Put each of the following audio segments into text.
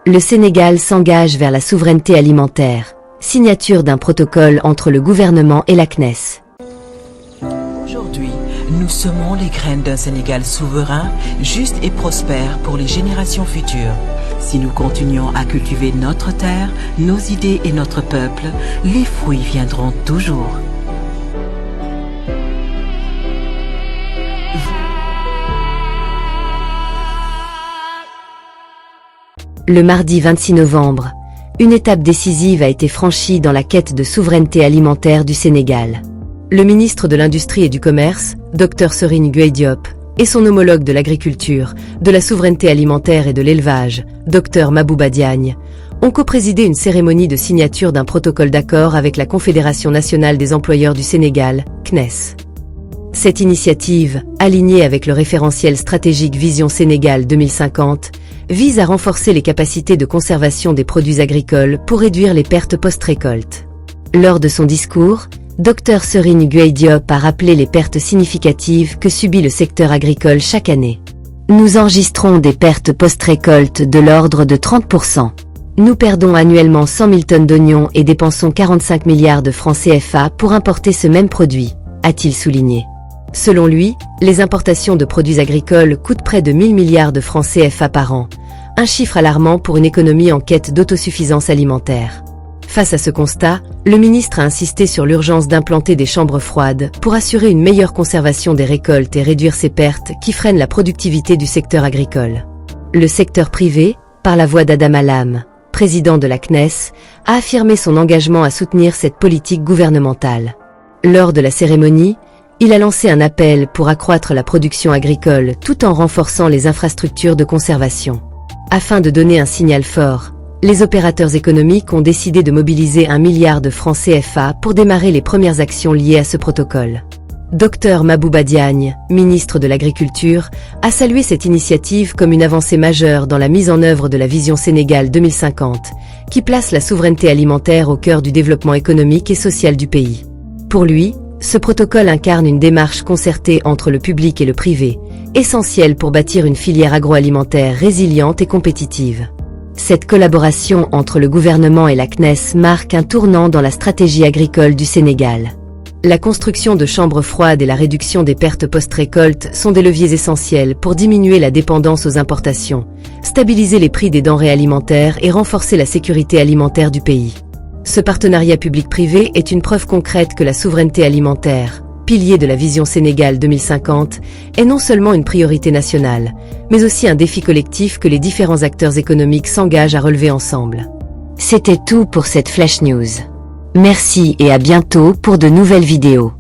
Le Sénégal s'engage vers la souveraineté alimentaire. Signature d'un protocole entre le gouvernement et la CNES. Aujourd'hui, nous semons les graines d'un Sénégal souverain, juste et prospère pour les générations futures. Si nous continuons à cultiver notre terre, nos idées et notre peuple, les fruits viendront toujours. Le mardi 26 novembre, une étape décisive a été franchie dans la quête de souveraineté alimentaire du Sénégal. Le ministre de l'Industrie et du Commerce, Dr Serigne Gueye Diop, et son homologue de l'Agriculture, de la Souveraineté alimentaire et de l'Élevage, Dr Mabouba Diagne, ont coprésidé une cérémonie de signature d'un protocole d'accord avec la Confédération nationale des employeurs du Sénégal, CNES. Cette initiative, alignée avec le référentiel stratégique Vision Sénégal 2050, vise à renforcer les capacités de conservation des produits agricoles pour réduire les pertes post-récolte. Lors de son discours, Dr Serigne Gueye Diop a rappelé les pertes significatives que subit le secteur agricole chaque année. Nous enregistrons des pertes post-récolte de l'ordre de 30%. Nous perdons annuellement 100 000 tonnes d'oignons et dépensons 45 milliards de francs CFA pour importer ce même produit, a-t-il souligné. Selon lui, les importations de produits agricoles coûtent près de 1000 milliards de francs CFA par an, un chiffre alarmant pour une économie en quête d'autosuffisance alimentaire. Face à ce constat, le ministre a insisté sur l'urgence d'implanter des chambres froides pour assurer une meilleure conservation des récoltes et réduire ces pertes qui freinent la productivité du secteur agricole. Le secteur privé, par la voix d'Adama Lam, président de la CNES, a affirmé son engagement à soutenir cette politique gouvernementale. Lors de la cérémonie, il a lancé un appel pour accroître la production agricole tout en renforçant les infrastructures de conservation. Afin de donner un signal fort, les opérateurs économiques ont décidé de mobiliser 1 milliard de francs CFA pour démarrer les premières actions liées à ce protocole. Dr Mabouba Diagne, ministre de l'Agriculture, a salué cette initiative comme une avancée majeure dans la mise en œuvre de la Vision Sénégal 2050, qui place la souveraineté alimentaire au cœur du développement économique et social du pays. Pour lui, ce protocole incarne une démarche concertée entre le public et le privé, essentielle pour bâtir une filière agroalimentaire résiliente et compétitive. Cette collaboration entre le gouvernement et la CNES marque un tournant dans la stratégie agricole du Sénégal. La construction de chambres froides et la réduction des pertes post-récolte sont des leviers essentiels pour diminuer la dépendance aux importations, stabiliser les prix des denrées alimentaires et renforcer la sécurité alimentaire du pays. Ce partenariat public-privé est une preuve concrète que la souveraineté alimentaire, pilier de la Vision Sénégal 2050, est non seulement une priorité nationale, mais aussi un défi collectif que les différents acteurs économiques s'engagent à relever ensemble. C'était tout pour cette Flash News. Merci et à bientôt pour de nouvelles vidéos.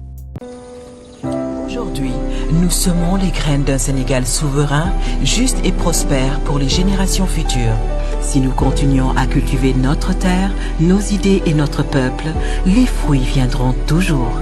Aujourd'hui, nous semons les graines d'un Sénégal souverain, juste et prospère pour les générations futures. Si nous continuons à cultiver notre terre, nos idées et notre peuple, les fruits viendront toujours.